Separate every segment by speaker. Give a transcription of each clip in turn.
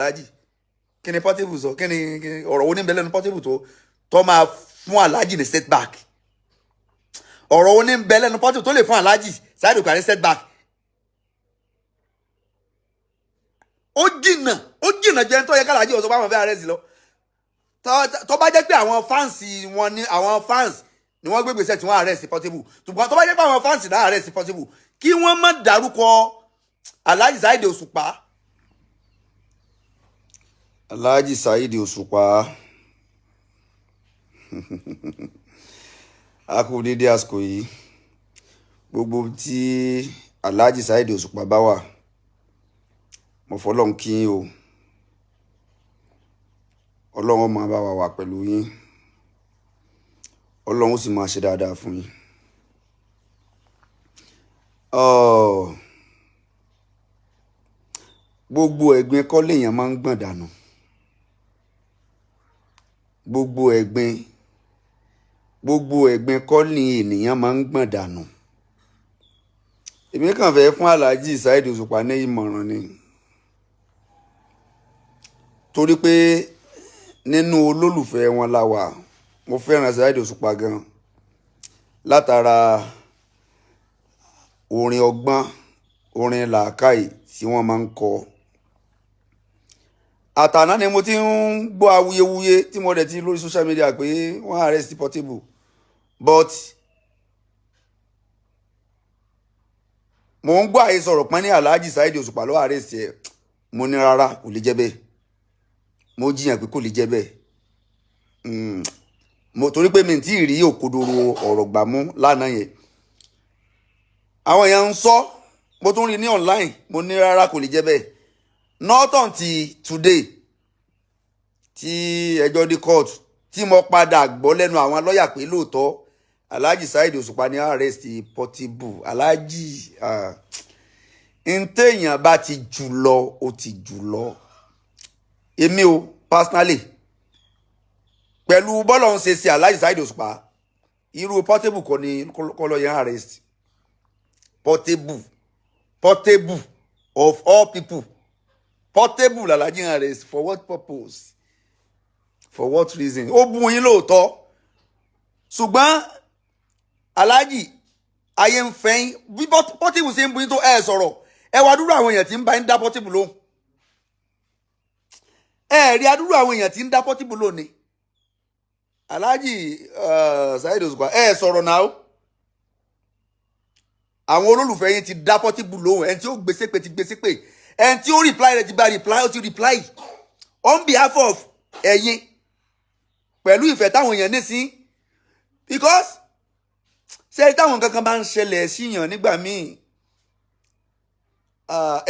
Speaker 1: Alhaji kí ni Portable sọ kí ni ọ̀rọ̀ wo ní bẹ lẹ́nu Portable tó máa fún Alhaji ní setback ọ̀rọ̀ wo ní bẹ lẹ́nu Portable tó lè fún Alhaji Saheed Oṣupa ní setback ó jìnnà jẹ́ tó yẹ ká Alhaji Oṣupa máa fẹ́ arrest lọ tó bá jẹ́ pé àwọn fans wọn ni àwọn fans ni wọ́n gbé gbèsè tí wọ́n arrest Portable ṣùgbọ́n tó bá jẹ́ pé àwọn fans náà arrest Portable kí wọ́n má dárúkọ Alhaji Saheed Oṣupa. Alhaji Saheed Oṣupa a kú dédé àsìkò yìí gbogbo tí Alhaji Saheed Oṣupa bá wà mo fọlọ́run kí yín o Ọlọ́run máa bá wa wà pẹ̀lú yín Ọlọ́run sì máa ṣe dáadáa fún yín. Gbogbo ẹ̀gbin kọ́ lèèyàn máa ń gbọ̀n dànù gbogbo ẹ̀gbin kọ́ ni ènìyàn máa ń gbọ̀n dànù. Èmi kàn fẹ́ fún Alhaji Saheed Oṣupa ní ìmọ̀ràn ni torí pé nínú olólùfẹ́ wọn la wà mo fẹ́ràn Saheed Oṣupa gan látara orin ọgbọ́n orin làákàyè tí wọ́n máa ń kọ. Àtàná ni mo ti ń gbọ́ awuyewuye tí mo dẹ̀ ti lórí social media pé wọ́n arrest Portable but mo ń gbọ́ àyè sọ̀rọ̀ pọ́n ní Alhaji Saheed Oṣupa ló arrest ẹ̀ mo ní rárá kò lè jẹ́ bẹ́ẹ̀ mo jiyàn pé kò lè jẹ́ bẹ́ẹ̀ mo torí pé mi ti rí òkodoro ọ̀rọ̀ gbà mú lánàá yẹn àwọn èèyàn ń sọ mo tún rí ní online mo ní rárá kò lè jẹ́ bẹ́ẹ̀ not until today tí ẹjọ́ dé court tí mo padà gbọ́ lẹ́nu àwọn lọ́ọ̀yà pé lóòótọ́ Alhaji Saheed Oṣupa ní arrest Portable. Alhaji ntẹ̀yàn bá ti jù lọ ó ti jù lọ. Èmi o personally pẹ̀lú bọ́lọ̀ ń ṣe sí Alhaji Saheed Oṣupa irú Portable kọ́ ni kọ́lọ́ yẹn arrest Portable of all people Portable Alhaji arrest for what purpose for what reason ó bú yín lóòótọ́ ṣùgbọ́n Alhaji ayé ń fẹ́yìn bí Portable ṣe ń bú yín tó ẹ̀ sọ̀rọ̀ ẹ wá dúró àwọn èèyàn tí ń bá ń dá Portable lóhùn ẹ rí adúrú àwọn èèyàn tí ń dá Portable lónìí Alhaji Saheed Oṣupa ẹ sọ̀rọ̀ náà àwọn olólùfẹ́ yín ti dá Portable lóhùn ẹni tí ó gbèsè pé ti gbèsè pé ẹni tí ó reply rẹ̀ ti bá reply ó ti reply on behalf of ẹ̀yin pẹ̀lú ìfẹ́ táwọn èèyàn ní sí because ṣé táwọn kankan bá ń ṣẹlẹ̀ síyàn nígbà míì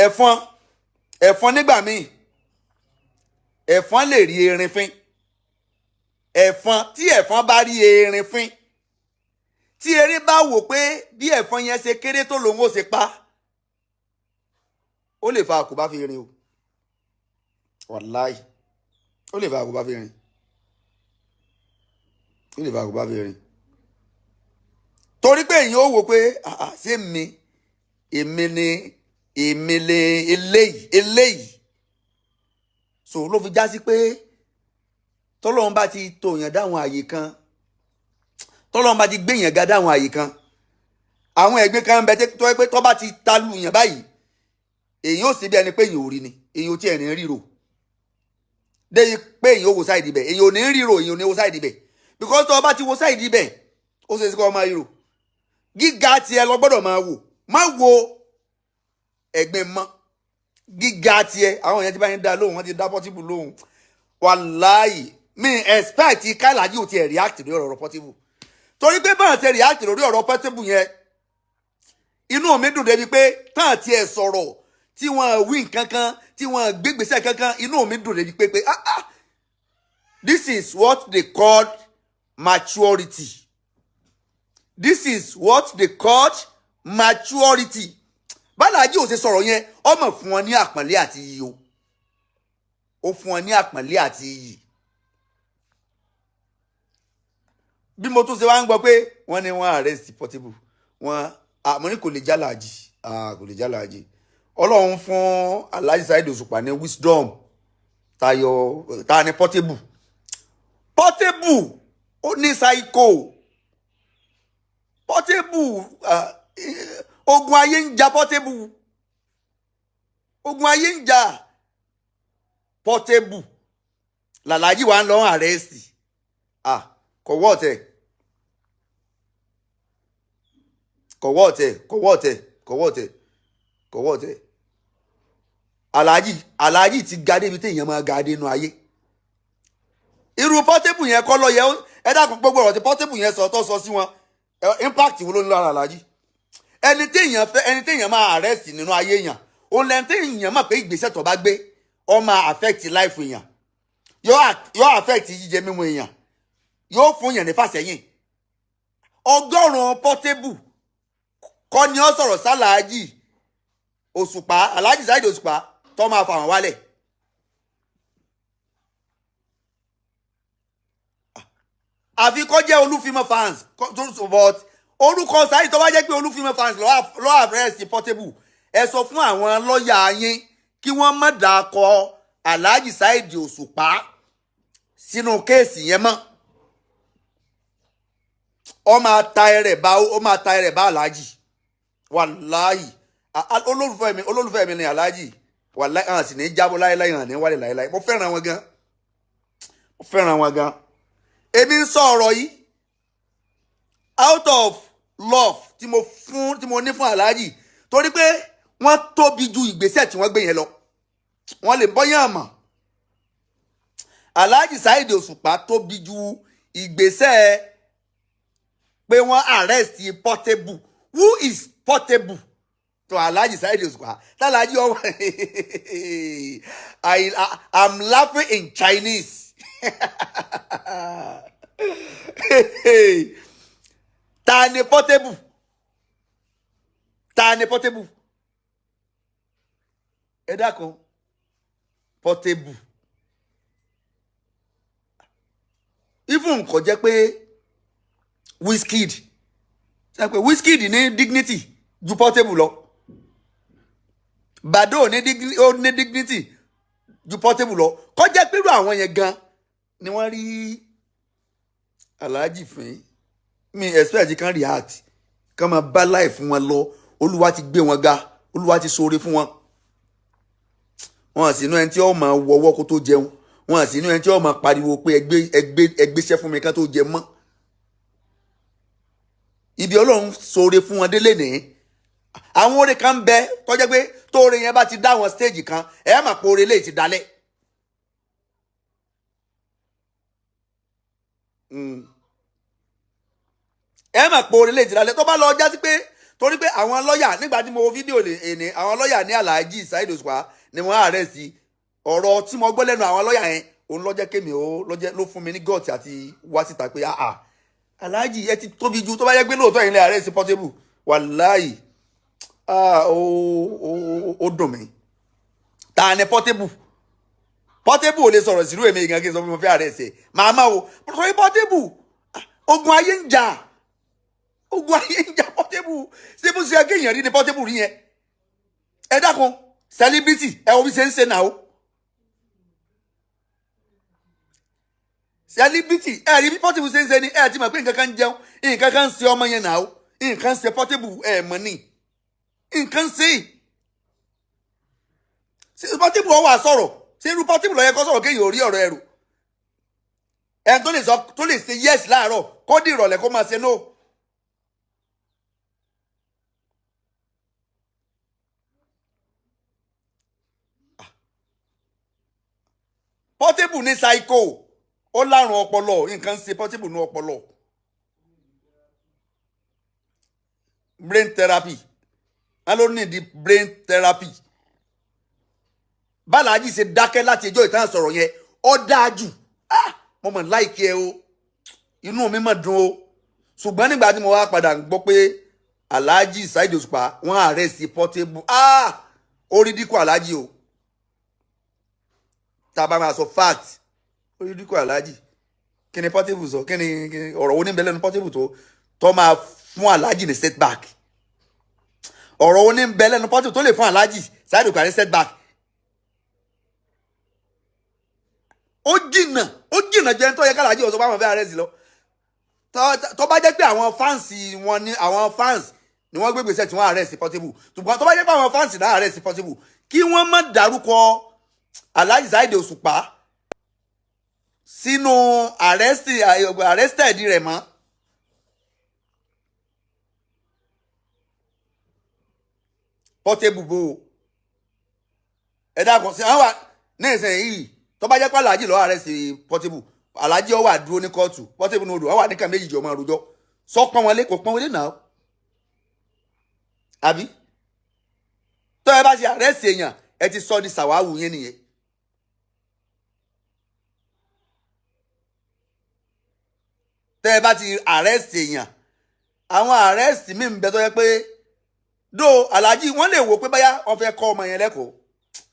Speaker 1: ẹ̀fọn nígbà míì ẹ̀fọn lè rí erin fín tí ẹ̀fọn bá rí erin fín tí erin bá wò pé bí ẹ̀fọn yẹn ṣe kéré tó lòun ó ṣe pa ó lè fa àkóbá fi erin o wàláì ó lè fa àkóbá fi erin torí pé èyàn ó wò pé ṣé èmi ni eléyìí so ló fi já sí pé tọ́lọ́run bá ti tòyàn dáhùn àyè kan tọ́lọ́run bá ti gbéyàn ga dáhùn àyè kan àwọn ẹ̀gbin kan bẹ tó yẹ pé tó bá ti talu yàn báyìí èyàn ó sì bí ẹni pé èyàn ò rí ni èyàn ò tí ẹ̀ ní ríro déyìí pé èyàn ó wo sáìdì bẹ̀ èyàn ò ní ríro èyàn ò ní wo sáìdì bẹ̀ because tó bá ti wo sáìdì bẹ̀ ó ṣe é sí kọ́ máa ríro gíga tiẹ̀ lọ gbọ́dọ̀ máa wò má wo ẹ̀gbin mọ́ gíga tiẹ̀ àwọn èèyàn ti bá yín dá lóhùn wọ́n ti dá Portable lóhùn wàláì mi expect kí Alhaji ò tiẹ̀ react lórí ọ̀rọ̀ Portable torí pé báwọn ti react lórí ọ̀rọ̀ Portable yẹn inú mi dùn débi pé táwọn tiẹ̀ sọ̀rọ̀ tí wọ́n wí nǹkan kan tí wọ́n gbégbèsè kankan inú mi dùn débi pé this is what they call maturity. This is what they call maturity. Bálàjí ò ṣe sọ̀rọ̀ yẹn ọmọ fún wọn ní àpọ́nlé àti iyì o ó fún wọn ní àpọ́nlé àti iyì bí mo tún ṣe wá ń gbọ́ pé wọ́n ní wọ́n arrest Portable wọ́n àmọ́ ní kò lè jálàjì kò lè jálàjì Ọlọ́run fún Alhaji Saheed Oṣupa ní wisdom tayọ ta ni Portable ó ní psycho Portable ogun ayé ń jà Portable ogun ayé ń jà Portable làlájì wa ń lọ àrẹ́sì kọ̀wọ́ ọ̀tẹ̀ aláàjì ti ga débi téèyàn máa ga dé inú ayé irú Portable yẹn kọ́ lọ yẹ ẹ dákun gbogbo ọ̀rọ̀ tí Portable yẹn sọ tó sọ sí wọn impact wo ló ní lára aláàjì ẹni téèyàn máa arrest nínú ayé èèyàn òun lẹ́ni téèyàn mọ̀ pé ìgbésẹ̀ tó bá gbé ó máa affect life èèyàn yóò affect jíjẹ mímu èèyàn yóò fún yàn ní fàsẹ́yìn ọgọ́rùn-ún Portable kọ́ ni ó sọ̀rọ̀ sálàájì Òṣùpá aláàjì Saheed Òṣùpá tó máa fà wọ́n wálẹ̀ àfi kó jẹ́ Olúfimọ́ fans but orúkọ Saheed tó bá jẹ́ pé Olúfimọ́ fans lọ́ àfẹ́rẹ́sì Portable ẹ sọ fún àwọn lọ́ọ̀yà yín kí wọ́n má dàkọ aláàjì Saheed Òṣùpá sínú kéèsì yẹn mọ́ ó máa ta ẹrẹ̀ bá aláàjì wàláhì olólùfẹ́ mi ni aláàjì wàláhì hàn sì ní jábọ́ láéláé hàn ní wálé láéláé mo fẹ́ràn wọn gan èmi ń sọ ọ̀rọ̀ yìí out of love tí mo ní fún aláàjì torí pé wọ́n tóbi ju ìgbésẹ̀ tí wọ́n gbé yẹn lọ wọ́n lè bọ́yàn mọ̀ aláàjì Saheed Òṣùpá tóbi ju ìgbésẹ̀ pé wọ́n arrest Portable who is Portable to aláàjì Saheed Òṣùpá táláàjì ọwọ́ I'm laughing in Chinese ta ni Portable ẹ dákun Portable even kò jẹ́ pé Wizkid ní dignity ju Portable lọ Bado ní dignity ju Portable lọ kò jẹ́ pé irú àwọn yẹn gan ni wọ́n rí aláàjì fún mi expect kan react kan máa bá life fún wọn lọ Olúwa ti gbé wọn ga Olúwa ti ṣoore fún wọn wọn sì inú ẹni tí ó máa wọwọ́ kó tó jẹun wọn sì inú ẹni tí ó máa pariwo pé ẹgbẹ́ṣẹ́ fún mi kan tó jẹ mọ́ ibi Ọlọ́run ṣoore fún wọn délé ní àwọn oore kan bẹ tó jẹ́ pé tóore yẹn bá ti dá wọn stage kan ẹ máa pé oore lè ti dalẹ̀ ẹ máa pé oore lè ti dalẹ̀ tó bá lọ jásí pé torí pé àwọn lọ́ọ̀yà nígbà tí mo wo fídíò èní àwọn lọ́ọ̀yà ní aláàjì Saheed Òṣùpá ni wọ́n arrest ọ̀rọ̀ tí mo gbọ́ lẹ́nu àwọn lọ́ọ̀yà yẹn òun ló jẹ́ kémi ló fún mi ní gọ́ọ̀tì àti wá síta pé aláàjì ẹ ti tóbi ju tó bá yẹ pé lóòótọ́ yìí lè arrest Portable wàláhì ó dùn mí ta ni Portable ò lè sọ̀rọ̀ sírú èmi gan kí n sọ fún mi fẹ́ arrest ẹ̀ màmá o torí Portable ogun ayé ń jà Portable ṣé bó ṣe ẹgbẹ́ èèyàn rí ni Portable rí yẹn ẹ dákun celebrity ẹ wo bí ṣe ń ṣe náà o celebrity ẹ rí bí Portable ṣe ń ṣe ni ẹ ti mọ̀ pé nǹkan kan ń jẹun nǹkan kan ń ṣe ọmọ yẹn náà o nǹkan ń ṣe Portable ẹ mọ̀ ní nǹkan ń ṣe Portable ọwọ́ àsọ̀rọ̀ ṣé irú Portable ló yẹ kó sọ̀rọ̀ kéèyàn ò rí ọ̀rọ̀ ẹrù ẹ tó lè ṣe yes láàárọ̀ kó di ìrọ̀lẹ́ kó máa ṣe no. Portable ní psycho ó lárùn ọpọlọ nǹkan ṣe Portable ní ọpọlọ brain therapy wọn ló ní di brain therapy báláàjì ṣe dákẹ́ láti ẹjọ́ ìtàn sọ̀rọ̀ yẹn ó dáa jù mo mọ̀ láìkí ẹ o inú mi mọ̀ dùn o ṣùgbọ́n nígbà tí mo wá padà gbọ́ pé aláàjì Saheed Òṣùpá wọ́n arrest Portable ó rí dínkù aláàjì o tá a bá máa sọ fact ó rí dínkù aláàjì kí ni Portable sọ kí ni ọ̀rọ̀ wo ní bẹ lẹ́nu Portable tó máa fún aláàjì ní setback ọ̀rọ̀ wo ní bẹ lẹ́nu Portable tó lè fún aláàjì Saheed Òṣùpá ní setback ó jìnnà jẹ́ tó yẹ kálàájì ọ̀sọ́ bá wọn fẹ́ arrest lọ tó bá jẹ́ pé àwọn fans wọn ni àwọn fans ni wọ́n gbé gbèsè tí wọ́n arrest Portable ṣùgbọ́n tó bá jẹ́ pé àwọn fans náà arrest Portable kí wọ́n má dárúkọ Alhaji Saheed Oṣupa sínú arrested rẹ̀ mọ́. Portable bò ẹ̀dá kan sí àwọn wà ní ìsìn yìí tó bá jẹ́ pé Alhaji lọ́wọ́ arrest Portable Alhaji ó wà dúró ní kóòtù Portable ní odò ó wà ní kàn méjì jọ máa rojọ́ sọ pọ́n wọn lé kò pọ́n wọn lé náà àbí tó ẹ bá ṣe arrest èèyàn ẹ ti sọ di sàwáwù yẹn nìyẹn. tẹ́ ẹ bá ti arrest èèyàn àwọn arrest mi ń bẹ tó yẹ pé do Alhaji wọ́n lè wò pé báyà wọ́n fẹ́ kọ́ ọmọ yẹn lẹ́kọ̀ọ́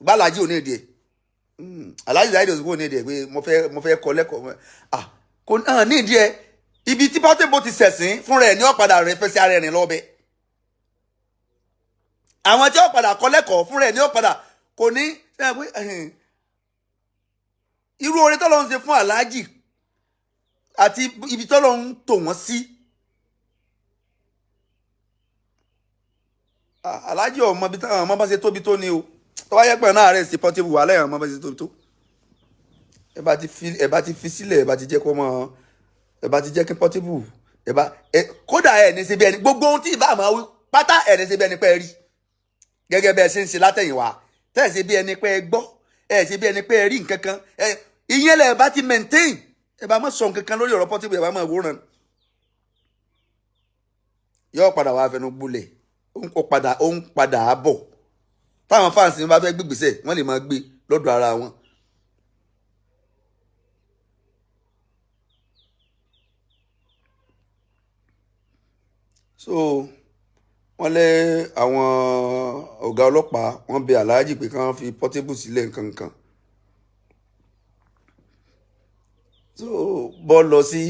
Speaker 1: bá Alhaji ò ní èdè Alhaji Saheed Oṣupa ò ní èdè pé mo fẹ́ kọ́ lẹ́kọ̀ọ́ kò ní ìdí ẹ ibi tí Portable ti ṣẹ̀sìn fúnra ẹ̀ ní ọ̀padà rẹ̀ fẹ́ sí ara ẹ̀rìn lọ́bẹ̀ àwọn tí ọ̀padà kọ́ lẹ́kọ̀ọ́ fúnra ẹ̀ ní ọ̀padà kò ní irú oore tó lọ ń ṣe fún Alhaji àti ibi tó lọ ń tò wọ́n sí. Alhaji ọmọ bí táwọn ọmọ bá ṣe tóbi tó ni o tó wáyé pẹ̀lú náà rẹ̀ sí Portable wà lẹ́yìn ọmọ bá ṣe tóbi tó ẹ bá ti fi sílẹ̀ ẹ bá ti jẹ́ kó mọ ẹ bá ti jẹ́ kí Portable kódà ẹ̀ ní ṣe bí ẹni gbogbo ohun tí ìbá máa wí pátá ẹ̀ ní ṣe bí ẹni pẹ́ rí gẹ́gẹ́ bẹ́ẹ̀ ṣe ń ṣe látẹ̀yìnwá tẹ́ ẹ̀ ṣe bí ẹni pẹ́ gbọ́ ẹ̀ ṣe bí ẹni pẹ́ rí nǹkan kan ìyẹn lẹ̀ bá ti maintain ẹ bá má sọ nǹkan kan lórí ọ̀rọ̀ Portable ẹ bá má wòran yóò padà wá fẹnu gbúlẹ̀ ó ń padà bọ̀ táwọn fáǹsì bá fẹ́ gbégbèsè wọ́n lè máa gbé lọ́dọ̀ ara wọn. so wọ́n lé àwọn ọ̀gá ọlọ́pàá wọ́n bẹ Alhaji pé kí wọ́n fi Portable sílẹ̀ nǹkankan. so bọ́ lọ sí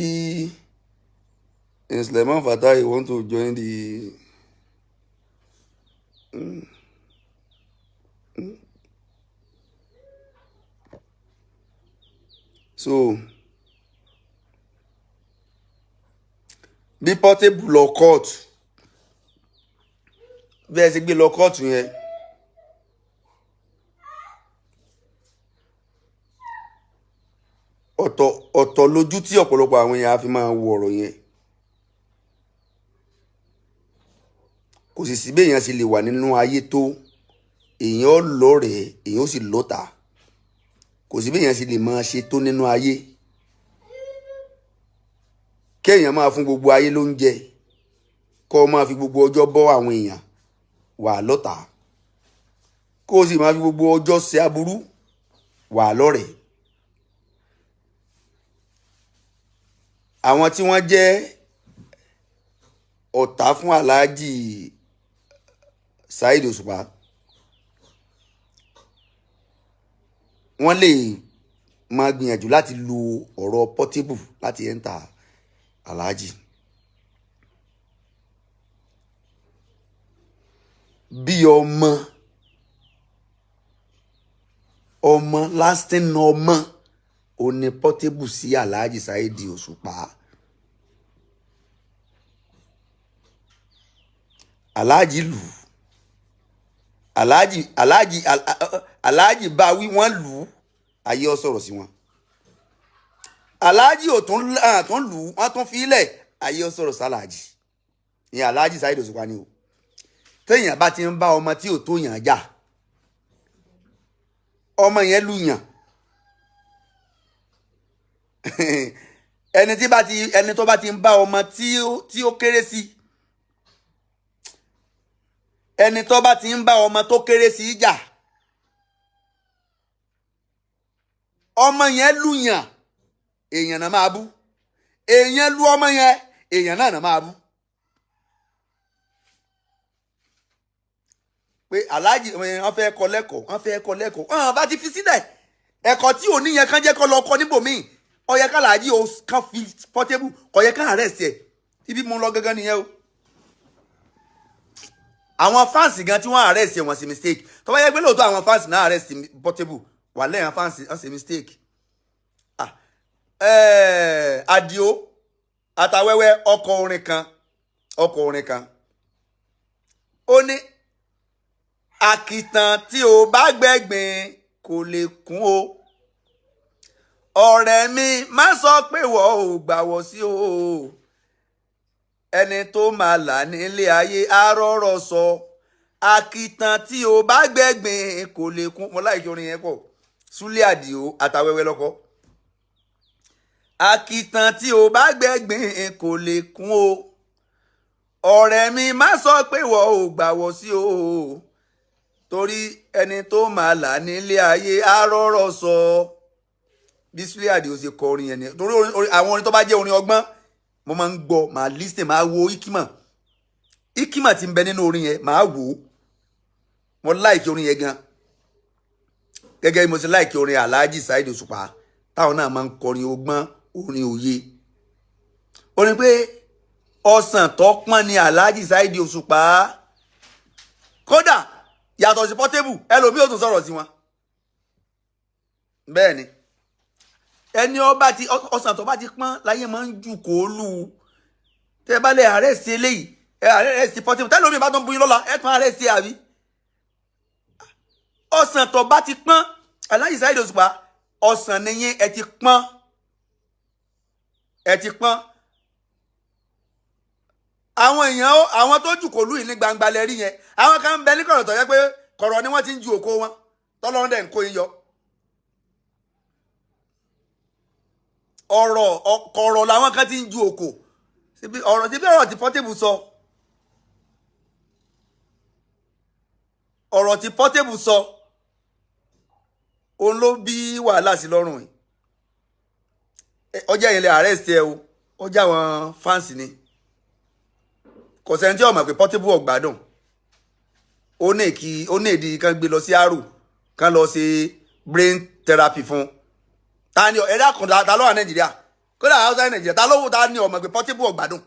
Speaker 1: Suleiman Fatai want to join the so bí Portable lọ kóòtù bí ẹ ṣe gbé lọ kóòtù yẹn ọ̀tọ̀ lójú tí ọ̀pọ̀lọpọ̀ àwọn èèyàn á fi máa wo ọ̀rọ̀ yẹn kò sì sí béèyàn sì lè wà nínú ayé tó èèyàn lọ́rẹ̀ẹ́ èèyàn ó sì lọ́tà kò sí béèyàn sì lè máa ṣe tó nínú ayé kéèyàn máa fún gbogbo ayé lóúnjẹ kó máa fi gbogbo ọjọ́ bọ́ àwọn èèyàn wà lọ́tà kó o sì máa fi gbogbo ọjọ́ ṣe aburú wà lọ́rẹ̀ẹ́. àwọn tí wọ́n jẹ́ ọ̀tá fún Alhaji Saheed Oṣupa wọ́n lè máa gbìyànjú láti lo ọ̀rọ̀ Portable láti ẹ́ńtà Alhaji. bí ọmọ lasting ọmọ ó ní Portable sí Alhaji Saheed Oṣupa. Alhaji lù Alhaji bá wí wọ́n lù ayé ọ sọ̀rọ̀ sí wọn. Alhaji ò tún lù wọ́n tún fi ilẹ̀ ayé ọ sọ̀rọ̀ sí Alhaji. ní Alhaji Saheed Oṣupa ni o. téèyàn bá ti ń bá ọmọ tí ò tó yàn jà ọmọ yẹn lù yàn ẹni tó bá ti ń bá ọmọ tí ó kéré sí ẹni tó bá ti ń bá ọmọ tó kéré sí jà ọmọ yẹn lù yàn èèyàn náà máa bú èèyàn lù ọmọ yẹn èèyàn náà máa bú. pé Alhaji wọ́n fẹ́ kọ́ lẹ́kọ̀ọ́ wọ́n bá ti fi sílẹ̀ ẹ̀kọ́ tí ò níyẹn kán jẹ́ kó lọ kọ́ níbòmíì ó yẹ ká Alhaji ó kàn fi Portable kò yẹ ká arrest ẹ̀ ibi mo lọ gangan nìyẹn o. àwọn fáǹsì gan tí wọ́n arrest ẹ̀ wọ́n ṣe mistake tó bá yẹ pé lóòótọ́ àwọn fáǹsì náà arrest Portable wà lẹ́yìn fáǹsì wọ́n ṣe mistake Àdìó àtàwẹ́wẹ́ ọkọ̀ orin kan ó ní àkìtàn tí o bá gbẹ̀gbìn kò lè kún o ọ̀rẹ́ mi má sọ pé wọ́n ò gbàwọ̀ sí o ẹni tó máa là nílé ayé arọ́rọ̀ sọ àkìtàn tí o bá gbẹ̀gbìn kò lè kún. Mo láìkí orin yẹn pọ̀. Súlé Àdìó àtàwẹ́wẹ́ lọ́kọ́. Àkìtàn tí o bá gbẹ̀gbìn kò lè kún o ọ̀rẹ́ mi má sọ pé wọ́n ò gbàwọ̀ sí o torí ẹni tó máa là nílé ayé arọ́rọ̀ sọ. Bí Súlé Àdìó ṣe kọ orin yẹn ni torí àwọn orin tó bá jẹ́ orin ọgbọ́n mo máa ń gbọ́, máa listen, máa wo ikima tí ń bẹ nínú orin yẹn máa wò ó. Mo láìkí orin yẹn gan gẹ́gẹ́ bí mo ṣe láìkí orin Alhaji Saheed Oṣupa táwọn náà máa ń kọrin ọgbọ́n, orin òye. Ó ní pé ọsàn tó pọ́n ni Alhaji Saheed Oṣupa kódà yàtọ̀ sí Portable ẹlòmíì ò tún sọ̀rọ̀ sí wọn. Bẹ́ẹ̀ ni ẹni ọba ti ọsàn tó bá ti pọ́n láyé máa ń jù kó lù ú. Tẹ́ bá lè àrẹ́sì eléyìí àrẹ́sì Portable tẹ́lómi bá tó ń bu yín lọ́la ẹ̀ tún àrẹ́sì àbí. Ọsàn tó bá ti pọ́n Alhaji Saheed Oṣupa ọsàn nìyẹn ẹ ti pọ́n. Àwọn èèyàn àwọn tó jù kó lù yìí ní gbangba lẹ́rí yẹn àwọn kan ń bẹ ní kọ̀rọ̀ tó yẹ pé kọ̀rọ̀ ni wọ́n ti ń ju òkó wọn tọ́lọ́run dẹ̀ ń kó yín yọ. Kọ̀rọ̀ làwọn kan ti ń ju òkó ọ̀rọ̀ tí Portable sọ. Ọ̀rọ̀ tí Portable sọ òun ló bí wàhálà sí lọ́rùn yìí. Ọjà yẹn lè arrest ẹ o ọjà àwọn fans ni kò sẹ́ni tí ó mọ̀ pé Portable ọ̀gbádùn ó ní èdè kan gbé lọ sí àrò kan lọ ṣe brain therapy fún ta ni ẹ̀dá kan ta ló wà Nàìjíríà kódà outside Nàìjíríà ta ni ó mọ̀ pé Portable ọ̀gbádùn.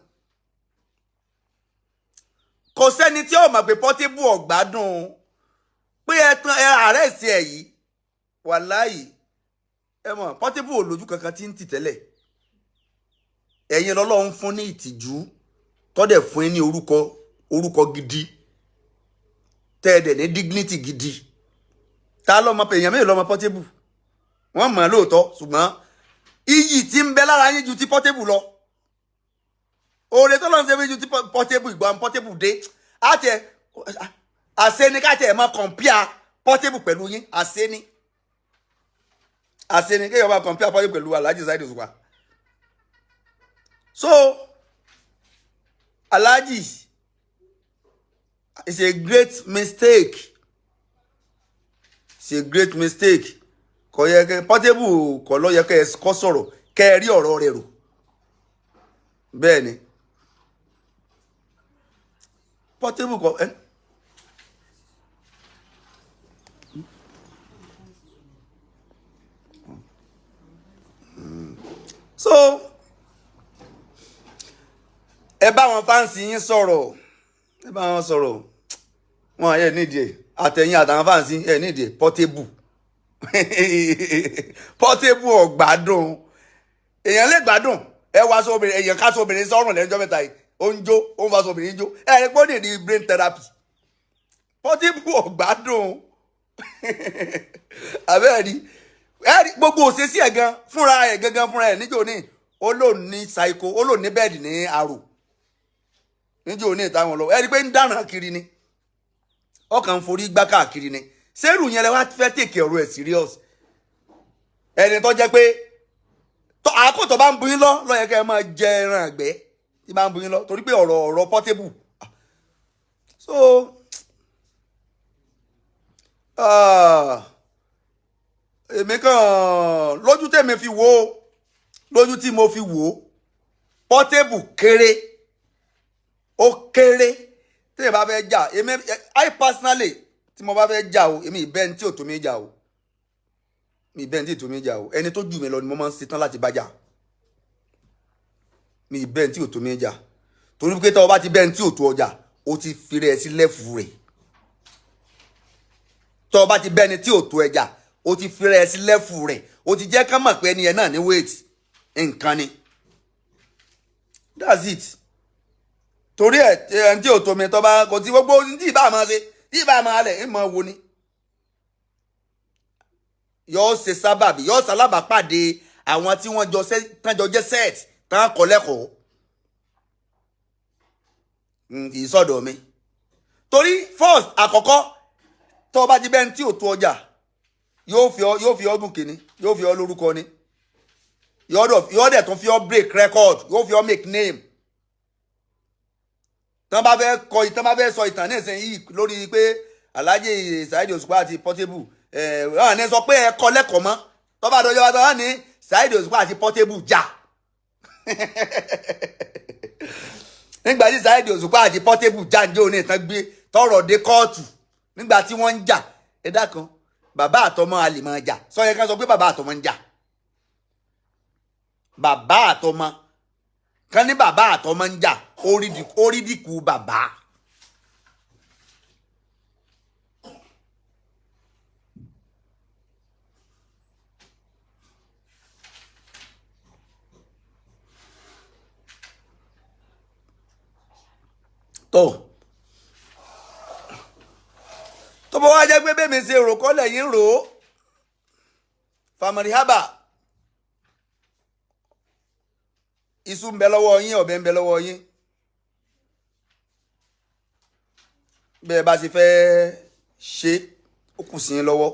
Speaker 1: Kò sẹ́ni tí ó mọ̀ pé Portable ọ̀gbádùn pé ẹ arrest ẹ yìí wàláyì ẹ mọ̀ Portable ò lójú kankan tí ń tì tẹ́lẹ̀ ẹ̀yin lọ́lọ́run fún ní ìtìjú tọ́dẹ̀ fún yín ní orúkọ gidi tẹ́ẹ̀dẹ̀ ní dignity gidi. Ta lọ́mọ pé èèyàn mélòó lọ́mọ Portable wọ́n mọ̀ lóòótọ́ ṣùgbọ́n iyì tí ń bẹ lára yín ju ti Portable lọ. Oore tó lọ́n ṣe fi ju ti Portable ìgbà Portable dé àṣẹ ni ká tẹ̀ ẹ̀ máa compare Portable pẹ̀lú yín àṣẹ ni kéèyàn máa compare Portable pẹ̀lú Alhaji Saheed Oṣupa. So Alhaji is a great mistake. It's a great mistake. Kò yẹ kẹ́ Portable kò lọ yẹ kẹ́ ẹ kọ́ sọ̀rọ̀ kẹ́ ẹ rí ọ̀rọ̀ rẹ̀ rò. Bẹ́ẹ̀ ni Portable kò so ẹ bá wọn fáǹsì yín sọ̀rọ̀ ẹ bá wọn sọ̀rọ̀ wọn ẹ nídìí àtẹ̀yìn àtàwọn fáǹsì ẹ nídìí Portable Portable ọ̀gbádùn èèyàn lè gbádùn ẹ wá sọ obìnrin èèyàn ká sọ obìnrin sọ́rùn lẹ́jọ́ mẹ́ta yìí ó ń jó ó ń fa sọ obìnrin jó ẹ ẹ gbọ́dọ̀ ní brain therapy. Portable ọ̀gbádùn àbẹ́ẹ̀rí gbogbo òṣèṣì ẹ̀ gan fúnra ẹ̀ gangan fúnra ẹ̀ níjó ní olóòní psycho olóòní bẹ́ẹ̀dì ní àrò níjó ní ìtàwọn lọ ẹ rí pé ń dáràn kiri ni ọkàn ń forí gbá káàkiri ni sẹ́rù yẹn lẹ wá fẹ́ tèkè ọ̀rọ̀ ẹ̀ serious ẹni tó jẹ́ pé àkótọ́ bá ń bu yín lọ yẹ kẹ́ ẹ máa jẹ ẹran àgbẹ̀ tí bá ń bu yín lọ torí pé ọ̀rọ̀ Portable so èmi kàn lójú tèmi fi wò ó lójú tí mo fi wò ó Portable kéré ó kéré tí èmi bá fẹ́ jà èmi I personally tí mo bá fẹ́ jà o èmi ìbẹ́ni tí ò tó mi jà o mi ìbẹ́ni tí ò tó mi jà o ẹni tó jù mí lọ ni mo máa ń ṣetán láti bá jà mi ìbẹ́ni tí ò tó mi jà torí pé tọ́ ọ bá ti bẹ́ni tí ò tó ọjà ó ti fi rẹ̀ sí lẹ́fù rẹ̀ tọ́ ọ bá ti bẹ́ni tí ò tó ẹjà ó ti fi rẹ̀ sí lẹ́fù rẹ̀ ó ti jẹ́ ká mọ̀ pé ẹni yẹn náà ní wéètì nǹkan ni. That's it. Torí ẹ̀ tí ò tó mi tó bá kò tí gbogbo tí ìbá máa ṣe tí ìbá máa lẹ̀ ń mọ wo ni. Yóò ṣe sábàbí yóò ṣalábàápàdé àwọn tí wọ́n jọ jẹ́ set tán kọ́ lẹ́kọ̀ọ́. Kì í sọ̀dọ̀ mi. Torí first àkọ́kọ́ tó bá ti bẹ́ẹ̀ tí ò tó ọjà yóò fi ọdún kìíní yóò fi ọ lórúkọ ni. Yóò dẹ̀ tún fi ọ break record yóò fi ọ make name. Tán bá fẹ́ sọ ìtàn ní ìsinyìí lórí pé Alhaji Saheed Oṣupa àti Portable wọ́n ní sọ pé ẹ kọ́ lẹ́kọ̀ọ́ mọ́ tó bá dọjọ́ wá ní Saheed Oṣupa àti Portable jà. Nígbà tí Saheed Oṣupa àti Portable jà ń jẹ́ òní ìtàn gbé tọrọ dé kóòtù nígbà tí wọ́n ń jà ẹ̀dá kan bàbá àtọmọ a lè máa jà sọ yẹ ká sọ pé bàbá àtọmọ ń jà. Bàbá àtọmọ kan ní bàbá àtọmọ ń jà orídìkú bàbá. tó bá wá jẹ́ pé bẹ́ẹ̀ mi ṣe rò kọ́lẹ̀ yín rò ó famari haba iṣu ń bẹ lọ́wọ́ yín ọ̀bẹ ń bẹ lọ́wọ́ yín bẹ́ẹ̀ bá ṣe fẹ́ ṣe ó kù sí yín lọ́wọ́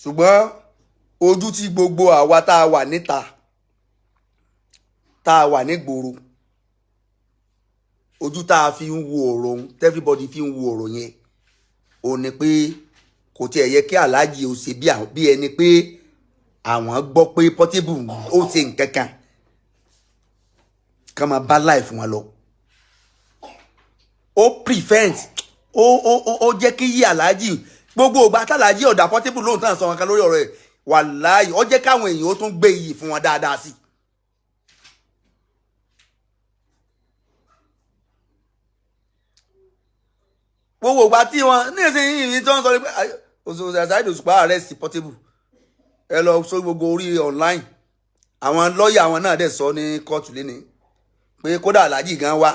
Speaker 1: ṣùgbọ́n ojú tí gbogbo àwa tá a wà níta tá a wà nígboro ojú tá a fi ń wo ọ̀rọ̀ ohun everybody fi ń wo ọ̀rọ̀ yẹn ó ní pé kò tiẹ̀ yẹ kí Alhaji ó ṣe bí ẹni pé àwọn gbọ́ pé Portable ó ṣe nǹkan kan ká máa bá life wọn lọ. Ó prevent ó jẹ́ kí yí Alhaji gbogbo ìgbà tí Alhaji ọ̀dà Portable lóhùn tán sọ wọn kan lórí ọ̀rọ̀ ẹ̀ wàláhì ó jẹ́ káwọn èèyàn ó tún gbé iyì fún wọn dáadáa sí. Gbogbo ìgbà tí wọn ní ìsinyìí tí wọ́n sọ pé Saheed Oṣupa arrest Portable ẹ lọ sọ gbogbo orí online àwọn lọ́ọ̀yà àwọn náà dẹ̀ sọ ní kóòtù lẹ́ni pé kódà Alhaji gan wá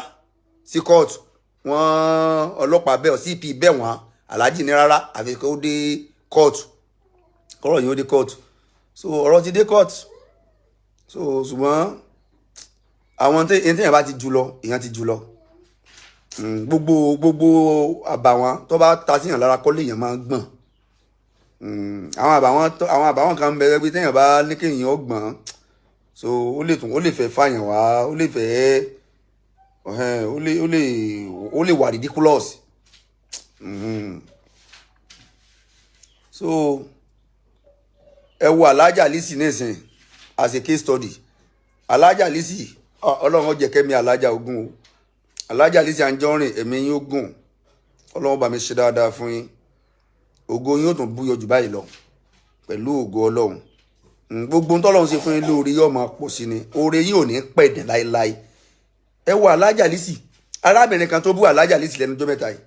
Speaker 1: sí kóòtù wọ́n ọlọ́pàá bẹ́ẹ̀ CP bẹ́ẹ̀ wọ́n Alhaji ní rárá àfi kó dé kóòtù kọ́rọ̀ yìí ó dé kóòtù so ọ̀rọ̀ ti dé kóòtù so ṣùgbọ́n àwọn téèyàn bá ti jù lọ èèyàn ti jù lọ. Gbogbo àbàwọ́n tó bá ta síyàn lára kọ́lé èèyàn máa ń gbọ̀n. Àwọn àbàwọ́n kan ń bẹ pé téèyàn bá ní kéèyàn ó gbọ̀n so ó lè fẹ́ fàyàn wá ó lè fẹ́ ó lè wà ridiculous. So ẹ wo Alhaja Lizzy nísìn as a case study Alhaja Lizzy Ọlọ́run ó jẹ́ kẹ́mi Alhaja ogun o. Alhaja Lizzy Anjorin ẹ̀mí yín ó gùn Ọlọ́run bá mi ṣe dáadáa fún yín ògo yín ó tún búyọ jù báyìí lọ pẹ̀lú ògo Ọlọ́run gbogbo tọ́lọ́run ṣe fún yín lóore yóò máa pọ̀ sí ni oore yín ò ní pẹ̀dẹ̀ láéláé. Ẹ wo Alhaja Lizzy arábìnrin kan tó bú Alhaja Lizzy lẹ́nu ọjọ́ mẹ́ta yìí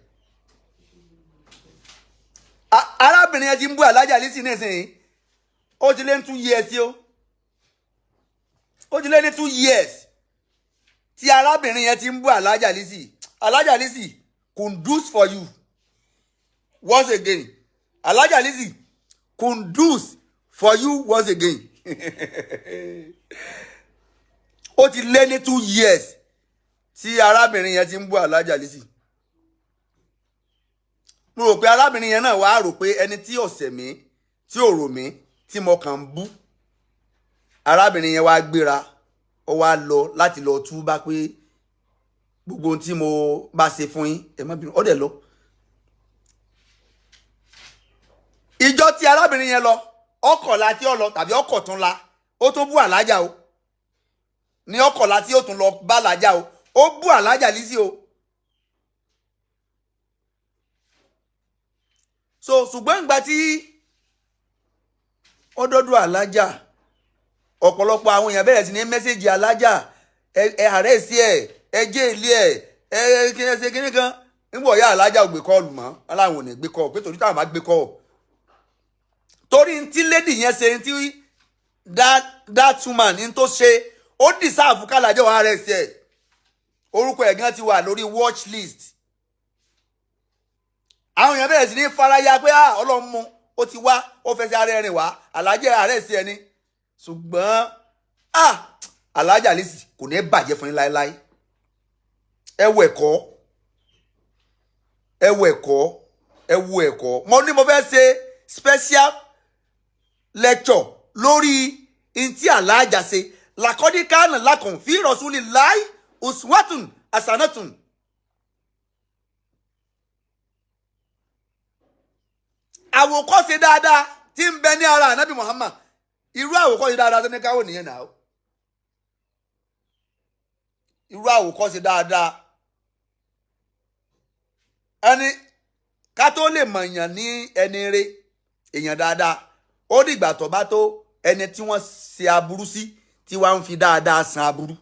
Speaker 1: arábìnrin yẹn ti ń bú Alhaja Lizzy nísìnyí ó ti lé ní 2 years yó ó ti lé ní 2 years tí arábìnrin yẹn ti ń bú Alhaja Lizzy. Alhaja Lizzy kundus for you once again. Alhaja Lizzy kundus for you once again. Ó ti lé ní 2 years tí arábìnrin yẹn ti ń bú Alhaja Lizzy. Mo rò pé arábìnrin yẹn náà wá rò pé ẹni tí ò ṣẹ̀ mí tí ò rò mí tí mo kàn ń bú arábìnrin yẹn wá gbéra ó wá lọ láti lọ túbá pé gbogbo ohun tí mo bá ṣe fún yín ẹ má bínú ó dẹ̀ lọ. Ìjọ tí arábìnrin yẹn lọ ọkọ̀la tí ó lọ tàbí ọkọ̀ tún la ó tún bú Alhaja o ní ọkọ̀la tí ó tún lọ bá Alhaja o ó bú Alhaja Lizzy o. So ṣùgbọ́n ìgbà tí ó dọ́dọ̀ Alhaja ọ̀pọ̀lọpọ̀ àwọn èèyàn bẹ̀rẹ̀ sí ní mẹ́sẹ̀jì Alhaja ẹ ààrẹ sí ẹ jẹ́ ilé ẹ kí ẹ ṣe kíní kan nígbà ọ̀yá Alhaja ò gbé kọ́ọ̀lù mọ́ aláwọn ò ní gbé kọ́ọ̀ pé torí táwọn bá gbé kọ́ọ̀ torí tí lady yẹn ṣe tí that woman ní tó ṣe ó deserve kálàjọ arrest ẹ̀. Orúkọ ẹ̀ gan ti wà lórí watch list. Àwọn èèyàn bẹ̀rẹ̀ sí ní faraya pé Ọlọ́run mú ó ti wá ó fẹ́ sí ara ẹ̀rìn wá Alhaji arrest ẹni. Ṣùgbọ́n Alhaji Lizzy kò ní bàjẹ́ fún yín láéláé. Ẹ wo ẹ̀kọ́. Ẹ wo ẹ̀kọ́. Ẹ wo ẹ̀kọ́. Mo ní mo fẹ́ ṣe special lecture lórí inti Alhaja ṣe lakodi kana lakum fi rasulillahi uswatun hasanatun. Àwòkọ́ṣe dáadáa tí ń bẹ ní ara Ànábì Muhammad. Irú àwòkọ́ṣe dáadáa tó ní káwọ́ nìyẹn náà. Irú àwòkọ́ṣe dáadáa. Ẹni ká tó lè mọ̀ èèyàn ní ẹni rere èèyàn dáadáa ó dìgbà tó bá tó ẹni tí wọ́n ṣe aburú sí tí wọ́n ń fi dáadáa san aburú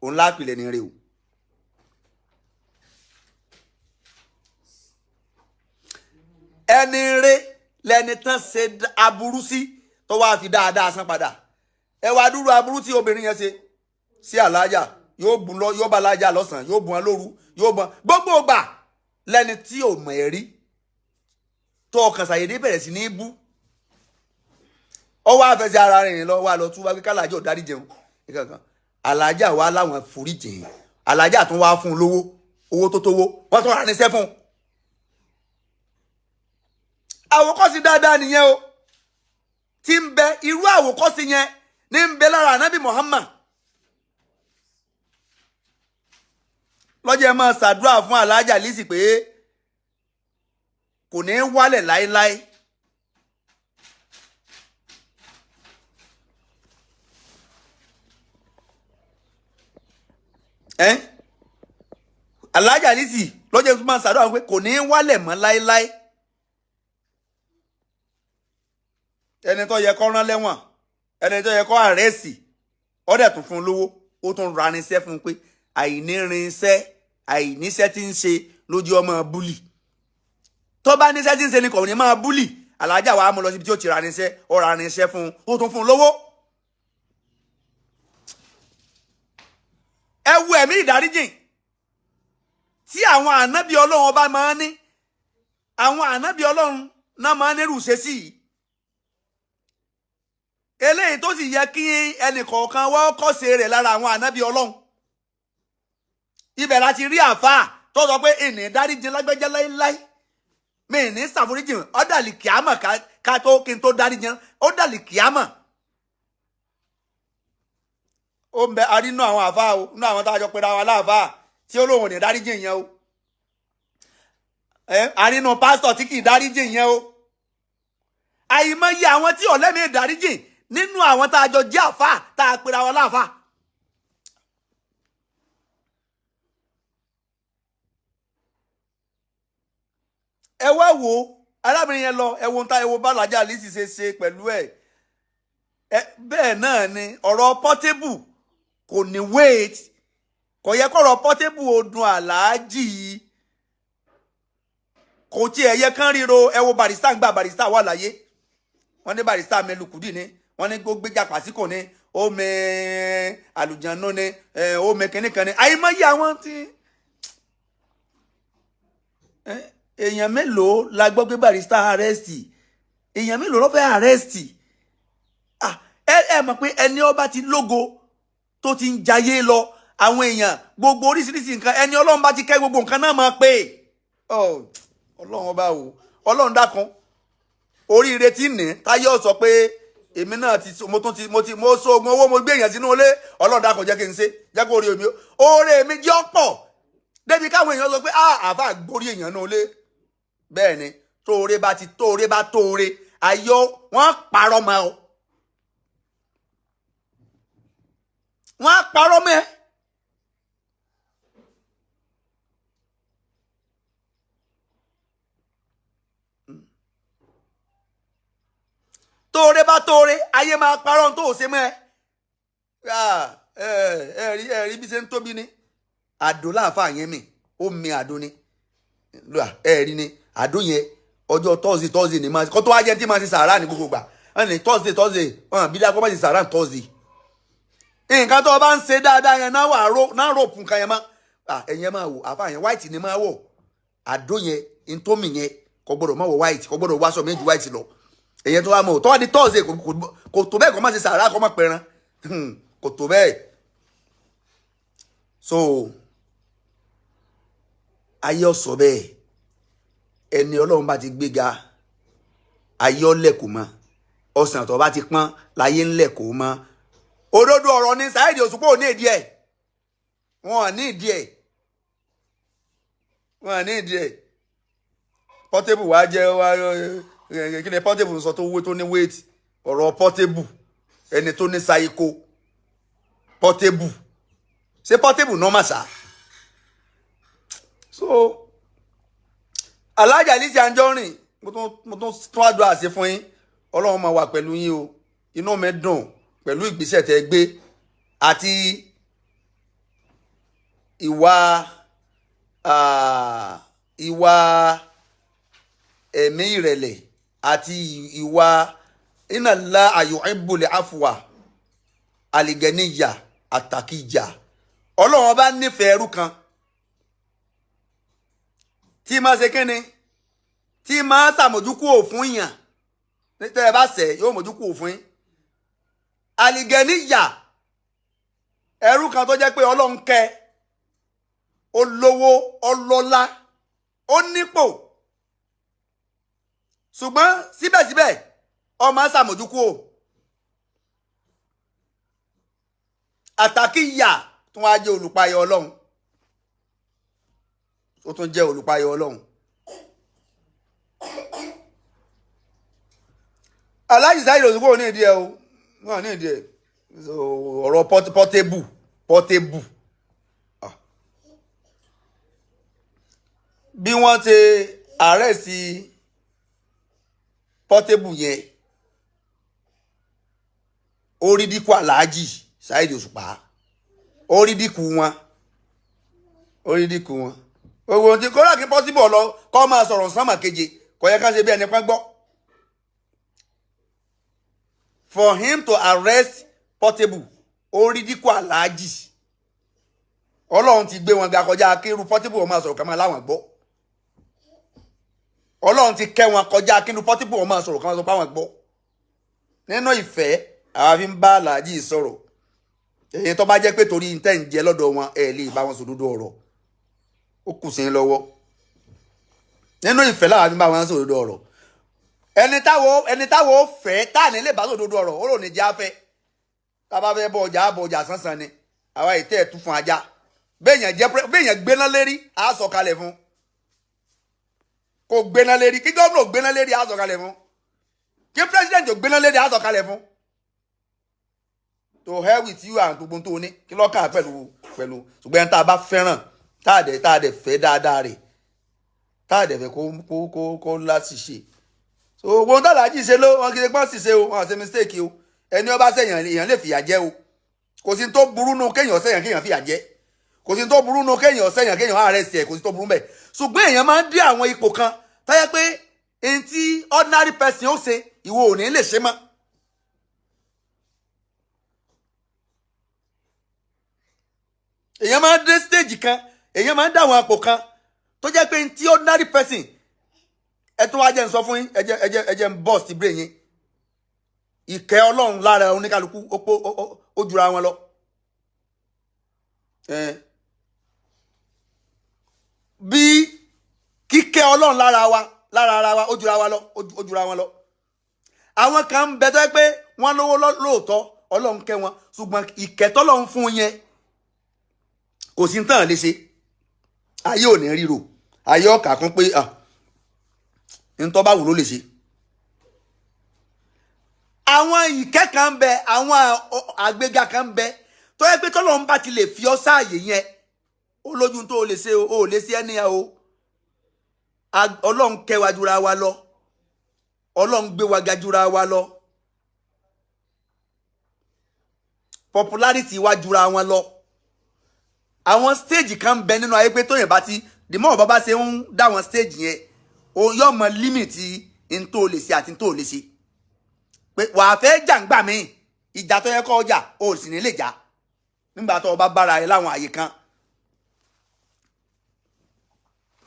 Speaker 1: òun lápìlẹ̀ ní rere o. Ẹni rere lẹni tán ṣe aburú sí tó wá fi dáadáa san padà. Ẹ wá dúró aburú tí obìnrin yẹn ṣe sí Alhaja yóò bá Alhaja lọ́sàn yóò bùn lóru yóò bùn gbogbo ìgbà lẹni tí ò mọ̀ ẹ́ rí tó ọkàn ṣàyèdè bẹ̀rẹ̀ sí ní bú. Ó wá fẹ́ sí ara rìn lọ wá lọ tún wá pé kálàjì ò dárí jẹun ìkankan. Alhaja wá láwọn forí jìn. Alhaja tún wá fún un lówó owó tó tówó wọ́n tún ránṣẹ́ fún un. Àwòkọ́ṣe dáadáa nìyẹn o. Tí ń bẹ irú àwòkọ́ṣe yẹn ní ń bẹ lára Ànábì Muhammad. Lọ́jọ́ ẹ máa ṣàdúrà fún Alhaja Lizzy pé kò ní wálẹ̀ láéláé. Alhaja Lizzy lọ́jọ́ ẹ máa ṣàdúrà pé kò ní wálẹ̀ mọ́ láéláé. Ẹni tó yẹ kó rán lẹ́wọ̀n ẹni tó yẹ kó àrẹ́sì ó dẹ̀ tún fún un lówó ó tún ra irinṣẹ́ fún un pé àìnírinṣẹ́ àìníṣẹ́ tí ń ṣe lójú ọmọ búlì. Tó bá níṣẹ́ tí ń ṣe ni kò ní máa búlì. Alhaja wa mú lọ síbi tí ó ti ra irinṣẹ́ ó ra irinṣẹ́ fún un ó tún fún un lówó. Ẹ wo ẹ̀mí ìdáríjìn tí àwọn ànábì Ọlọ́run ọba máa ń ní. Àwọn ànábì Ọlọ́run náà máa ń nírú ṣe sí yìí. Eléyìí tó sì yẹ kí ẹnì kọ̀ọ̀kan wọ́n kọ́ṣe rẹ̀ lára àwọn ànábì Ọlọ́run. Ibẹ̀ láti rí àfáà tó sọ pé ìní dáríjìn lágbẹ́jẹ́ láíláí. Mi ní ṣàforíjìn ó dàlí kíámà ká tó kí n tó dáríjìn ó dàlí kíámà. Ó ń bẹ arínú àwọn àfáà o nínú àwọn tá a jọ pera wa láàfáà tí ó lóun ò ní dáríjìn yẹn o. Arínú pásítọ̀ tí kì í dáríjìn yẹn o. Àìmọye àwọn tí ọ̀lẹ́mìí dáríjìn nínú àwọn tá a jọ jẹ́ àfáà tá a pera wa láàfáà. Ẹ wá wo arábìnrin yẹn lọ ẹ wo nta ẹ wo bá Alhaja Lizzy ṣe pẹ̀lú ẹ̀. Bẹ́ẹ̀ náà ni ọ̀rọ̀ Portable kò ní wait kò yẹ kọ́rọ̀ Portable odun Alhaji kò tí ẹ yẹ kán ríro ẹ wo Barrister gba Barrister wà láyé wọ́n ní Barrister mẹlùkùdì ni wọ́n ní gbogbo jàpásíkò ni ó mẹ àlùjànnú ni ó mẹ kìnnìkan ni àìmọye àwọn tí èèyàn mélòó la gbọ́ pé Barrister arrest èèyàn mélòó ló fẹ́ arrest ẹ mọ̀ pé ẹni ọba ti lógo tó ti ń jayé lọ àwọn èèyàn gbogbo oríṣiríṣi nǹkan ẹni Ọlọ́run bá ti kẹ́ gbogbo nǹkan náà máa pé Ọlọ́run ọba o Ọlọ́run dákun oríire tí ní Táyọ̀ sọ pé èmi náà mo so ogun owó mo gbé èèyàn sínú ilé Ọlọ́run dákun jẹ́ kí n ṣe jẹ́ kó orí omi oore mi jẹ́ ọ̀pọ̀ débi káwọn èèyàn sọ pé àáfà gbórí èèyàn náà lé bẹ́ẹ̀ ni tóore bá tóore ayọ̀ wọ́n parọ́ mọ́ ọ wọ́n parọ́ mọ́ ẹ. tóore bá tóore ayé máa parọ́ tó ò ṣe mọ́ ẹ rí bí ṣe ń tóbi ni àdó láàfáà yẹn mi ó mi àdó ni ẹ rí ni àdó yẹn ọjọ́ tọ́sí ni máa kọ́ tó wá jẹ́ tí máa ṣe sàárà ní gbogbo gbà ẹni Thursday bí dákọ́ bá ti sàrà Thursday nǹkan tó bá ń ṣe dáadáa yẹn náà rope nǹkan yẹn mọ́ ẹ̀yẹn máa wò àfa yẹn white ni máa wọ̀ àdó yẹn ntómi yẹn kò gbọ́dọ̀ máa wọ̀ white kò gbọ́dọ̀ wáṣọ méjì white lọ ẹ̀yẹn tó wá mọ̀ tó wá di Thursday kò tó bẹ́ẹ̀ kò má ṣe sàrà kò má pẹran kò tó bẹ́ẹ̀ so ayé ọ̀sọ̀ bẹ́ẹ̀ ẹni Ọlọ́run bá ti gbéga ayé ọ̀lẹ́kùn mọ́ ọ̀sán tó bá ti pọ́n láyé ńlẹ̀kùn mọ́ òdodo ọ̀rọ̀ ní Saheed Oṣupa ò ní ìdí ẹ̀ wọ́n ní ìdí ẹ̀ wọ́n ní ìdí ẹ̀ Portable wá jẹ́ wá kí ni Portable sọ tó ní weight ọ̀rọ̀ Portable ẹni tó ní sáyíkó Portable ṣé Portable normal sá so Alhaja Lizzy Anjorin mo tún àdúrà ṣe fún yín Ọlọ́run máa wà pẹ̀lú yín o inú mi dùn pẹ̀lú ìgbésẹ̀ tẹ́ gbé àti ìwà ẹ̀mí ìrẹ̀lẹ̀ àti ìwà inna Allaha yuhibbul afwa al-ganiyya at-taqiyya Ọlọ́run bá nífẹ̀ẹ́ ẹrú kan tí máa ṣe kíni tí máa ṣàmójúkú òfun yàn tẹ́ ẹ bá ṣẹ̀ yóò mójúkú òfun yín al-ganiyya ẹrú kan tó jẹ́ pé Ọlọ́run kẹ́ olówó ọlọ́lá ó nípò ṣùgbọ́n síbẹ̀síbẹ̀ ọmọ ṣàmójúkú o at-taqiyya tún wá jẹ́ olùpayọ Ọlọ́run ó tún jẹ́ olùpayọ Ọlọ́run Alhaji Saheed Oṣupa ò ní ìdí ẹ o wọ́n ní ìdí ẹ ọ̀rọ̀ Portable bí wọ́n ti àrẹ́sì Portable yẹn orí dínkù Alhaji Saheed Oṣupa orí dínkù wọn gbogbo ohun tí kọ́lá kí Portable lọ kọ́ máa sọ̀rọ̀ sánmà keje kò yẹ ká ṣe bí ẹni pẹ́ gbọ́ for him to arrest Portable orí dínkù Alhaji Ọlọ́run ti gbé wọn ga kọjá kí irú Portable máa sọ̀rọ̀ ká máa láwọn gbọ́ Ọlọ́run ti kẹ́ wọn kọjá kí irú Portable máa sọ̀rọ̀ ká máa sọ pé àwọn gbọ́ nínú ìfẹ́ àwa fi ń bá Alhaji sọ̀rọ̀ èyí tó bá jẹ́ pé torí tẹ́ ń jẹ lọ́dọ̀ wọn ẹ̀ lè bá wọn sòdodo ọ̀rọ̀ ó kù sí lọ́wọ́ nínú ìfẹ́ láwa fi ń bá wọn sòdodo ọ̀rọ̀ ẹni táwo fẹ́ táàní lè bá sòdodo ọ̀rọ̀ ó rò ní jẹ́ afẹ́ tábà fẹ́ bọ ọjà sánsan ni àwa ìtẹ́ ẹ̀ tún fún ajá béèyàn gbéná lérí á sọ̀kalẹ̀ fún kò gbéná lérí kí gómìnà gbéná lérí á sọ̀kalẹ̀ fún kí pírẹsidẹ̀ntì gbéná lérí á sọ̀kalẹ̀ fún to hell with you and gbogbo tó ní kí lọ́kàn pẹ̀lú ṣùgbọ́n tá a bá fẹ́ràn tá a dẹ̀ fẹ́ dáadáa rẹ̀ tá a dẹ̀ fẹ́ kó láti ṣe so gbogbo tá Alhaji ṣe ló wọn kì í pọ́n sì ṣe o wọn ṣe mistake o ẹni ọba sẹ́yìn èèyàn lè fìyà jẹ o kò sí tó burú nù kéèyàn sẹ́yìn kéèyàn fìyà jẹ kò sí tó burú nù kéèyàn sẹ́yìn kéèyàn arrest ẹ̀ kò sí tó burú bẹ́ẹ̀ ṣùgbọ́n èèyàn máa ń dé àwọn ipò kan tó yẹ pé ẹni tí ordinary person ó ṣe ìwọ ò ní lè ṣe mọ́. èèyàn máa ń dé stage kan èèyàn máa ń dá àwọn àpò kan tó jẹ́ pé ẹni tí ordinary person ẹ tún wá jẹ́ ń sọ fún yín ẹ jẹ́ ń bọ́ sí brain yín ìkẹ́ Ọlọ́run lára oníkálukú ó jura wọn lọ bí kíkẹ́ Ọlọ́run lára ara wa ó jura wọn lọ àwọn kan ń bẹ tó yẹ pé wọ́n lówó lóòótọ́ Ọlọ́run kẹ́ wọn ṣùgbọ́n ìkẹ́ tọ́lọ́run fún yẹn kò sí tán lè ṣe ayé ò ní ríro ayé ọkà kan pé ntọ́ bá wù ló lè ṣe àwọn ìkẹ́ kan ń bẹ àwọn àgbéga kan ń bẹ tó yẹ pé tọ́lọ́run bá ti lè fi ọ́ sáàyè yẹn ó lójú tó o lè ṣe o ò lè ṣe ẹni o Ọlọ́run kẹ́ wa jura wa lọ Ọlọ́run gbé wa ga jura wa lọ popularity wa jura wọn lọ àwọn stage kan ń bẹ nínú ayé pé tóyìn bá ti dìmọ́ ọ̀bá bá ṣe ń dá àwọn stage yẹn o yóò mọ limit n tó lè ṣe àti n tó lè ṣe pé wàá fẹ́ jà ń gbà mí ìjà tó yẹ kó ọjà o sì ní lè jà nígbà tó o bá bára ẹ láwọn àyè kan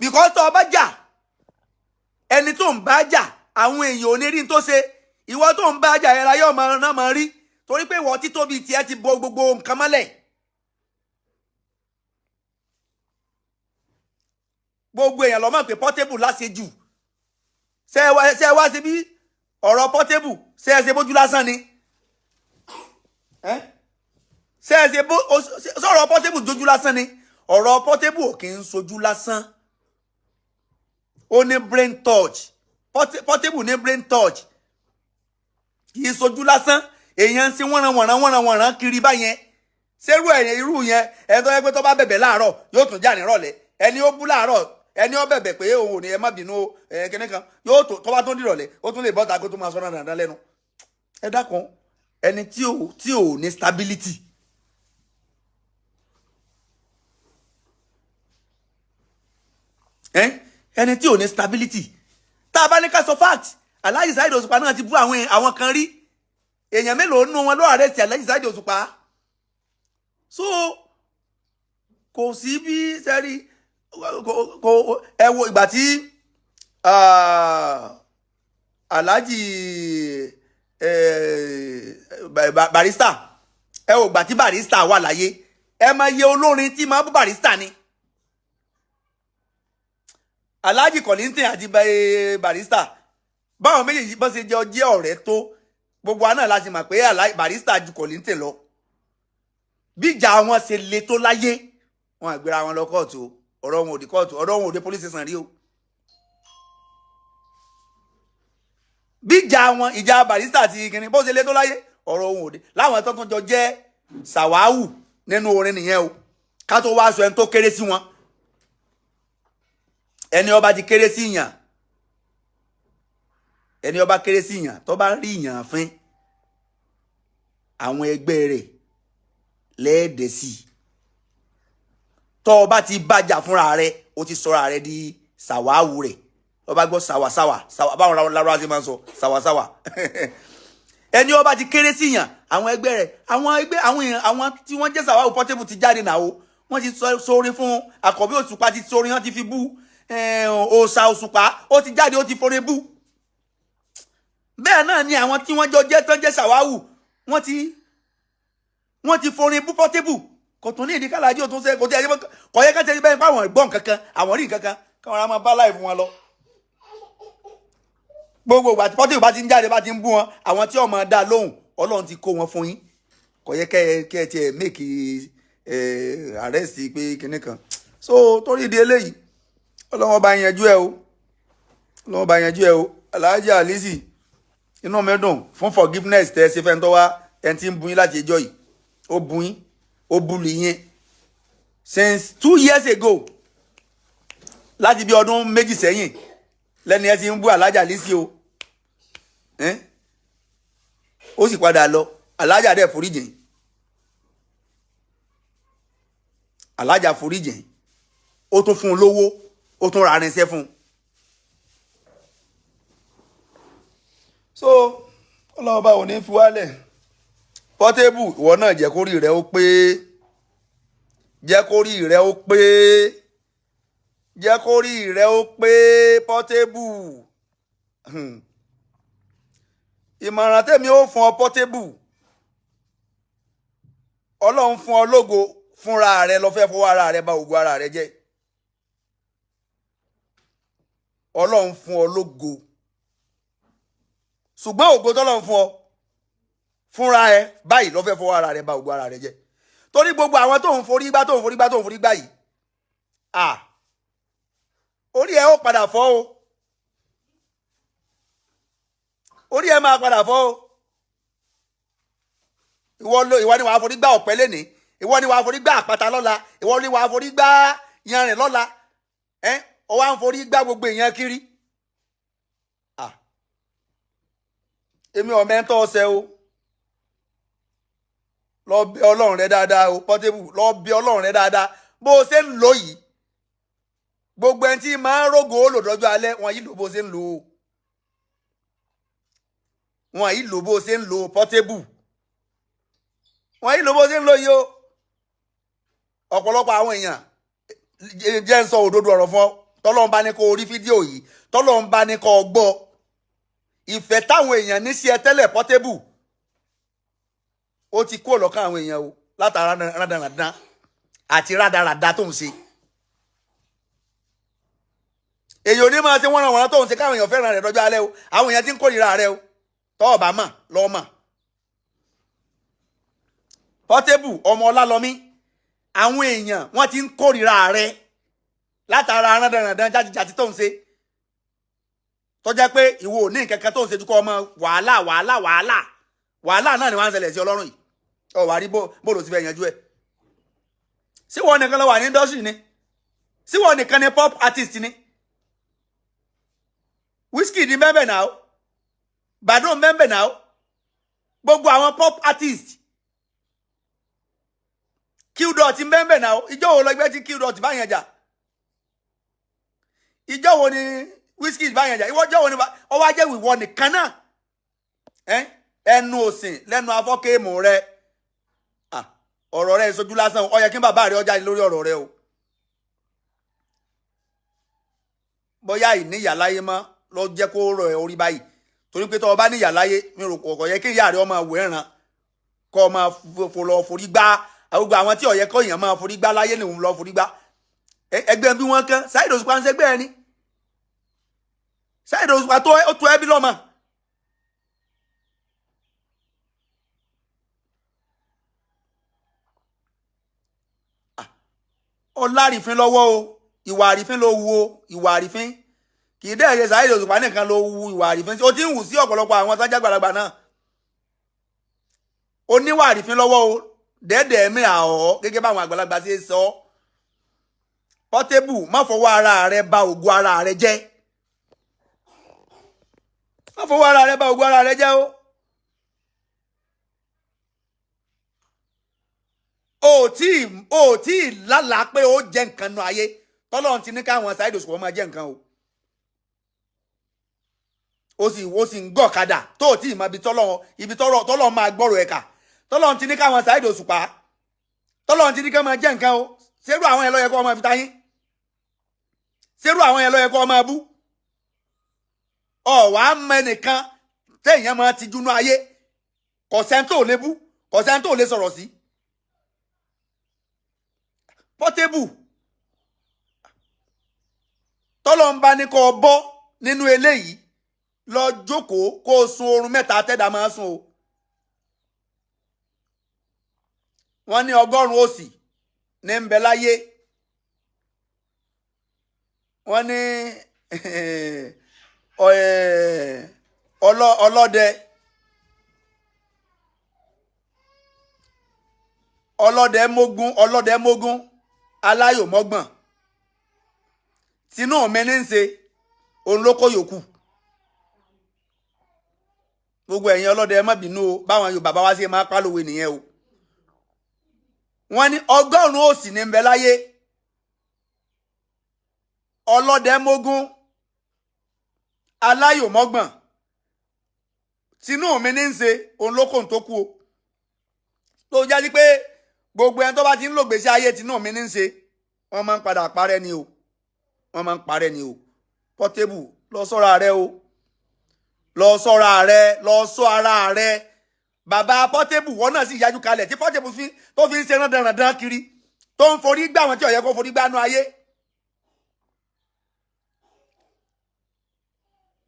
Speaker 1: because tó o bá jà ẹni tó ń bá jà àwọn èèyàn ò ní rí tó ṣe ìwọ tó ń bá jà ẹra yóò máa rán máa rí torí pé ìwọ títóbi tiẹ̀ ti bo gbogbo nǹkan mọ́lẹ̀ gbogbo èèyàn ló mọ̀ pé Portable láṣejù ṣe wá sí bí ọ̀rọ̀ Portable ṣe bójú lásán ni sọ̀rọ̀ Portable jójú lásán ni ọ̀rọ̀ Portable ò kì í sojú lásán ó ní brain touch Portable ní brain touch kì í sojú lásán èèyàn sí wọ́nran kiri báyẹn ṣerú ẹ̀yẹn irú yẹn ẹni tó yẹ pé tó bá bẹ̀bẹ̀ láàárọ̀ yóò tún jà nírọ̀lẹ́ ẹni ó bú láàárọ̀ ẹni ó bẹ̀bẹ̀ pé òun ò ní ẹ má bínú kíní kan yóò tó bá tún dìrọ̀lẹ́ ó tún lè bọ́ta kó tó máa sọ́nà dandan lẹ́nu ẹ dákun ẹni tí ò ní stability ẹni tí ò ní stability tá a bá ní ká sọ fact Alhaji Saheed Oṣupa náà ti bú àwọn kan rí èèyàn mélòó nínú wọn ló arrest Alhaji Saheed Oṣupa so kò sí bí sẹ́rí ẹ wo ìgbà tí Alhaji Barrister ẹ wo ìgbà tí Barrister wà láyé ẹ máa yẹ olórin tí máa bú Barrister ni Alhaji Kollington àti Barrister báwọn méjèèjì bọ́n ṣe jẹ́ ọ̀rẹ́ tó gbogbo àná láti mọ̀ pé Barrister ju Kollington lọ bí ìjà wọn ṣe le tó láyé wọn àgbéra wọn lọ kóòtù ọ̀rọ̀ wọn ò dé kóòtù ọ̀rọ̀ wọn ò dé police station rí o bí ìjà Barrister àti kìnìún bó ṣe le tó láyé ọ̀rọ̀ wọn ò dé láwọn tó tún jọ jẹ́ sàwáwù nínú orin nìyẹn o ká tó wá sọ ẹni tó kéré sí wọn ẹni ó bá ti kéré sí yàn ẹni ó bá kéré sí yàn tó bá rí yàn fín àwọn ẹgbẹ́ rẹ̀ lẹ́ẹ̀dẹ̀ sí tó bá ti bájà fúnra rẹ̀ ó ti sọra rẹ̀ di sàwáwù rẹ̀ ó bá gbọ́ sàwàsáwà báwọn lárúbáwá ṣe máa ń sọ sàwàsáwà ẹni ó bá ti kéré sí yàn àwọn ẹgbẹ́ rẹ̀ àwọn tí wọ́n jẹ́ sàwáwù Portable ti jáde náà o wọ́n ti sọrin fún àkọ́bí Òṣùpá ti sọrin wọ́n ti fi bú òòṣà Òṣùpá ó ti jáde ó ti forin bú bẹ́ẹ̀ náà ni àwọn tí wọ́n jọ jẹ́ tán jẹ́ sàwáwù wọ́n ti forin bú Portable kò tún ní ìdí kálàájì ò tún ṣe kò yẹ ká tẹ́lẹ̀ bẹ́ẹ̀ pé àwọn ìgbọ́n kankan àwọn rí kankan káwọn ará máa bá láì fún wọn lọ gbogbo ìgbà tí Portable bá ti ń jáde bá ti ń bú wọn àwọn tí ọmọ dá lóhùn Ọlọ́run ti kó wọn fún yín kò yẹ kẹ́ ẹ tiẹ̀ make arrest pé kinní kan so torí ìdí eléyìí Ọlọ́run bá yanjú ẹ o Ọlọ́run bá yanjú ẹ o Alhaji Alizi inú mi dùn fún forgiveness tẹ́ ṣe fẹ́ ń tọ́wá ẹni tí ń bu yín láti ẹjọ́ yìí ó bu yín ó bulù yín since 2 years ago láti bí ọdún méjì sẹ́yìn lẹ́ni ẹ ti ń bú Alhaji Alizi o ó sì padà lọ Alhaji adé foríjìn Alhaji foríjìn ó tún fún un lówó ó tún ra irinṣẹ́ fún un so Ọlọ́run bá ò ní fi wálẹ̀ Portable ìwọ náà jẹ́ kórí rẹ ó pé jẹ́ kórí rẹ ó pé jẹ́ kórí rẹ ó pé Portable ìmọ̀ràn tèmi ó fún ọ Portable Ọlọ́run fún ọ lógo fúnra rẹ lọ fẹ́ fọwọ́ ara rẹ bà ògo ara rẹ jẹ́ Ọlọ́run fún ọ lógo ṣùgbọ́n ògo tọ́lọ́run fún ọ fúnra ẹ báyìí lọ fẹ́ fọwọ́ ara rẹ bà ògo ara rẹ jẹ́ torí gbogbo àwọn tó ń forí gbá yìí orí ẹ ó padà fọ́ o orí ẹ máa padà fọ́ o ìwọ ni wàá forí gbá ọ̀pẹ lénìí ìwọ ni wàá forí gbá àpáta lọ́la ìwọ ni wàá forí gbá yanrìn lọ́la ó wá ń forí gbá gbogbo èèyàn kiri èmi ò mẹ́ńtọ́ ọ̀sẹ̀ o lọ bẹ Ọlọ́run rẹ dáadáa o Portable lọ bẹ Ọlọ́run rẹ dáadáa bó o ṣe ń lò yìí gbogbo ẹni tí máa ń rògò ó lò dọ́jọ́ alẹ́ wọn yìí lò bó o ṣe ń lò ó wọn yìí lò bó ṣe ń lo Portable wọn yìí lò bó ṣe ń lo yìí o ọ̀pọ̀lọpọ̀ àwọn èèyàn jẹ́ ń sọ òdodo ọ̀rọ̀ fún ọ tọ́lọ́run bá ní kó rí fídíò yìí tọ́lọ́run bá ní kó gbọ́ ìfẹ́ táwọn èèyàn ní sí ẹ tẹ́lẹ̀ Portable ó ti kó lọ́kàn àwọn èèyàn o látara rádaràdá àti rádaràdá tó ń ṣe èyí ò ní máa ṣe wọ́n ràn wọ́n tó ń ṣe káwọn èèyàn fẹ́ràn rẹ̀ lọ́jọ́ alẹ́ o àwọn èèyàn ti ń kórìíra rẹ̀ o tọ́ ọ̀bá mà lọ́ọ́ mà Portable ọmọ Ọlálọ́mí àwọn èèyàn wọ́n ti ń kórìíra rẹ̀ látara rádaràdá jájíjájí tó ń ṣe tó jẹ́ pé ìwọ ò ní nǹkan kan tó ń ṣe ju kọ́ ọmọ wàhálà náà ni wọ́n ń ṣẹlẹ̀ sí ọlọ́run yìí ọ wà rí bóòlù ti fẹ́ yanjú ẹ̀ sí wọn nìkan ló wà ní industry ni sí wọn nìkan ni pop artist ni Wizkid ní bẹ́ẹ̀ náà Badoo bẹ́ẹ̀ náà gbogbo àwọn pop artist Qdot bẹ́ẹ̀ náà ìjọ wo lọ gbé tí Qdot bá yẹn jà ìjọ wo ni Wizkid bá yẹn jà ìjọ wo ni ọwọ́ ajẹ́ ìwọ nìkan náà ẹnu òsìn lẹ́nu afọ́kéèmù rẹ ọ̀rọ̀ rẹ ìsojú lásán ó yẹ kí bàbá rẹ ọjà lórí ọ̀rọ̀ rẹ o bóyá ìníyà láyé mọ́ lọ jẹ́ kó rọ̀ ẹ́ orí báyìí torí pé tó o bá níyà láyé mi rò kọ̀ọ̀kọ̀ yẹ kí ìyá rẹ ọmọ àwọ̀ ẹ̀ràn kọ́ ọ máa lọ forí gbá gbogbo àwọn tí ó yẹ kó èèyàn máa forí gbá láyé ni òun lọ forí gbá ẹgbẹ́ bí wọ́n kán Saheed Oṣupa ń ṣẹgbẹ́ ẹni Saheed Oṣupa ó tó ẹbí lọ́mọ. Ó lárìfín lọ́wọ́ o ìwà àrífín ló wu o ìwà àrífín kì í dẹ́ẹ̀yẹ Saheed Oṣupa nìkan ló wu ìwà àrífín ó ti ń wù sí ọ̀pọ̀lọpọ̀ àwọn tó jẹ́ àgbàlagbà náà ó níwà àrífín lọ́wọ́ o dẹ́ẹ̀dẹ́ mi àọ́ gẹ́gẹ́ bá àwọn àgbàlagbà ṣe sọ Portable má fọwọ́ ara rẹ bà ògo ara rẹ jẹ́ má fọwọ́ ara rẹ bà ògo ara rẹ jẹ́ o tí lálàá pé ó jẹ nǹkan nu ayé tọ́lọ́run ti ní káwọn Saheed Oṣupa máa jẹ nǹkan o sì ń gọ̀kadà tó tí ì mọ ibi tọ́lọ́run máa gbọ́rọ̀ ẹ̀ka tọ́lọ́run ti ní káwọn Saheed Oṣupa tọ́lọ́run ti ní káwọn máa jẹ nǹkan o ṣerú àwọn yẹn ló yẹ kó máa fi tayín ṣerú àwọn yẹn ló yẹ kó máa bú ọ̀wá mẹ́nìkan téèyàn máa ti dúnú ayé kọ̀sẹ́ńtò lè bú kọ̀sẹ́ńtò lè sọ̀rọ̀ sí. Portable tọ́lọ́run bá ní kó bọ́ nínú eléyìí lọ jókòó kó sun oorun mẹ́ta tẹ́dà máa sùn o wọ́n ní 100 òsì ní ń bẹ láyé wọ́n ní ọlọ́dẹ mógún aláyò mọ́gbọ̀n tinú mẹ́ni ń ṣe òun ló kó yòókù gbogbo ẹ̀yin ọlọ́dẹ ẹ má bínú o báwọn Yorùbá bá wá sí máa pálòwe nìyẹn o wọ́n ní 100 òsì ní ń bẹ láyé ọlọ́dẹ mógún aláyò mọ́gbọ̀n tinú mẹ́ni ń ṣe òun ló kó tó kú o tó jáde pé gbogbo ẹni tó bá ti ń lò gbèsè ayé tinú mi ní ń ṣe wọ́n máa ń padà parẹ́ ni o wọ́n máa ń parẹ́ ni o Portable lọ sọ́ra rẹ o lọ sọ́ra rẹ lọ sọ ara rẹ bàbá Portable wọ́n náà sì yájú kalẹ̀ tí Portable tó fi ń ṣe rándanrandan kiri tó ń forí gbá àwọn tí ó yẹ kó forí gbánú ayé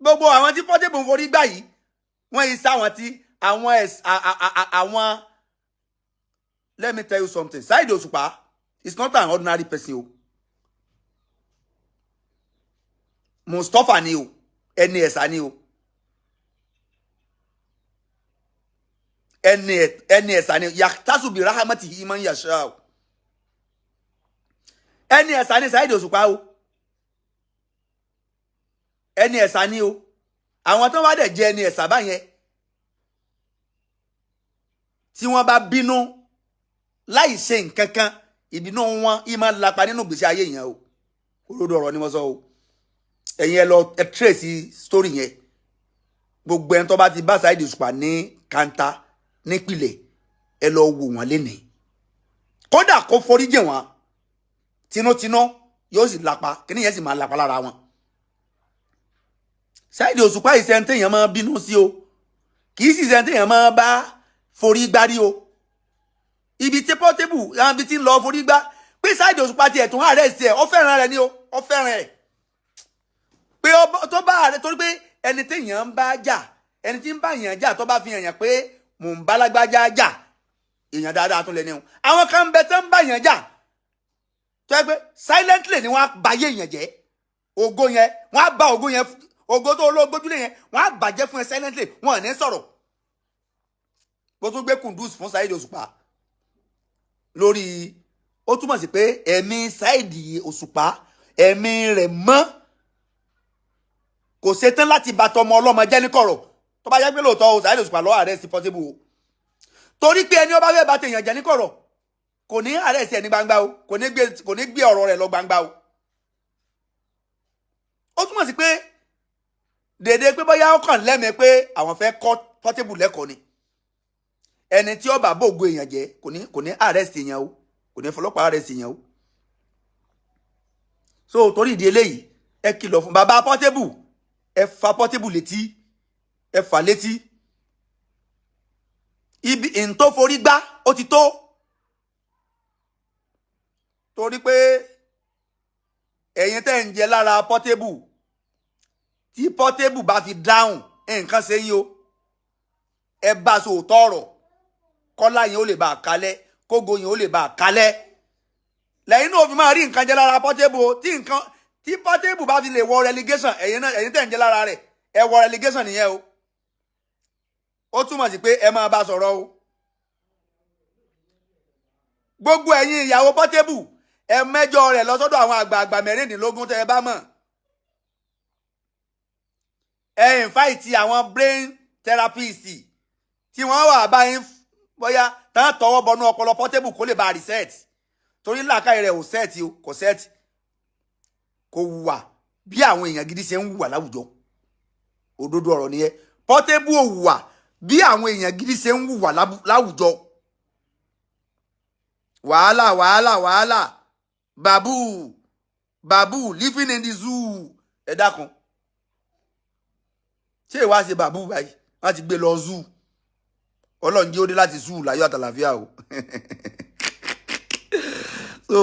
Speaker 1: gbogbo àwọn tí Portable ń forí gbá yìí wọ́n yìí sáwọn tí àwọn let me tell you something. Saheed Oṣupa is not an ordinary person. Mustapha ni o. Ẹni ẹ̀sà ni o. Ẹni ẹ̀sà ni o. Yaktasu bi rahmatihi man yasha. Ẹni ẹ̀sà ni Saheed Oṣupa o. Ẹni ẹ̀sà ni o. Àwọn tó wá dẹ̀ jẹ́ ẹni ẹ̀sà báyẹn. Tí wọ́n bá bínú láì ṣe nǹkan kan ìbínú wọn ìmọ̀ lápá nínú gbèsè ayé yẹn o olódò ọ̀rọ̀ ni mo sọ o ẹ̀yin ẹ lọ ẹ trace story yẹn gbogbo ẹni tó bá ti bá Saheed Oṣupa ní kanta nípìlẹ̀ ẹ lọ wò wọ́n lénìí kódà kó forí jìn wọ́n tinútinú yóò sì lápa kíní yẹn sì máa lápa lára wọn. Saheed Oṣupa ìṣẹ́ni téèyàn máa bínú sí o kì í sì ìṣẹ́ni téèyàn máa bá forí gbárí o ibi tí Portable àwọn ibi tí ń lọ forí gbá pé Saheed Oṣupa tiẹ̀ tún ààrẹ sí ẹ̀ ọ fẹ́ràn rẹ̀ ni o ọ fẹ́ràn ẹ̀ pé tó bá ààrẹ torí pé ẹni téèyàn ń bá jà ẹni tí ń bá èèyàn jà tó bá fi hàn yàn pé mò ń bá lágbájá jà èèyàn dáadáa tún lẹ́ni o àwọn kan ń bẹ tó ń bá èèyàn jà tó yẹ pé silently ni wọ́n á báyé èèyàn jẹ́ ògo yẹn wọ́n á bá ògo yẹn ògo tó olóògbójúlé yẹn wọ́n á bàjẹ́ fún ẹ silently wọ́n ò ní sọ̀rọ̀ bó tún gbé kùndùs fún Saheed Oṣupa lórí ó túmọ̀ sí pé ẹ̀mí Saheed Oṣupa ẹ̀mí rẹ̀ mọ́ kò ṣetán láti bá tọmọ ọlọ́mọ jẹ́ ní kọ̀rọ̀ tó bá yẹ pé lóòótọ́ Saheed Oṣupa lọ́wọ́ ààrẹ sí Portable o torí pé ẹni ó bá fẹ́ bá tèèyàn jẹ́ ní kọ̀rọ̀ kò ní ààrẹ sí ẹni gbangba o kò ní gbé ọ̀rọ̀ rẹ̀ lọ gbangba o ó túmọ̀ sí pé dèdè pé bóyá ó kàn lẹ́mìí pé àwọn fẹ́ kọ́ Portable lẹ́kọ̀ọ́ ni ẹni tí ó bá bògo èèyàn jẹ́ kò ní arrest èèyàn o kò ní fọlọ́pàá arrest èèyàn o so torí ìdí eléyìí ẹ kìlọ̀ fún bàbá Portable ẹ fa Portable létí ẹ fà létí ibi ìntó forí gbá ó ti tó torí pé ẹ̀yin tẹ́ ń jẹ lára Portable tí Portable bá fi dáhùn nǹkan ṣe yí o ẹ bá sòótọ́ ọ̀rọ̀ kọ́lá yẹn ó lè bá a kalẹ̀ kógo yẹn ó lè bá a kalẹ̀ lẹ́yìn náà fi máa rí nǹkan jẹ lára Portable tí Portable bá fi lè wọ relegation ẹ̀yin tẹ́ ń jẹ lára rẹ̀ ẹ wọ relegation nìyẹn o ó túmọ̀ sí pé ẹ máa bá sọ̀rọ̀ o gbogbo ẹ̀yin ìyàwó Portable ẹ mẹ́jọ rẹ̀ lọ sọ́dọ̀ àwọn àgbààgbà mẹ́rìndínlógún tẹ́ ẹ bá mọ̀ ẹ invite àwọn brain therapist tí wọ́n wà báyìí bóyá tán tọwọ́ bọnú ọpọlọ Portable kó lè bá reset torí làákàyè rẹ̀ ò set o kò set kò wùwà bí àwọn èèyàn gidi ṣe ń wùwà láwùjọ òdodo ọ̀rọ̀ nìyẹn Portable ò wùwà bí àwọn èèyàn gidi ṣe ń wùwà láwùjọ wàhálà babu living in the zoo ẹ dákun ṣé ìwá ṣe babu báyìí wọ́n ti gbé lọ zoo Ọlọ́run jẹ́ ó dé láti zoo láyọ̀ àtàlàfíà o so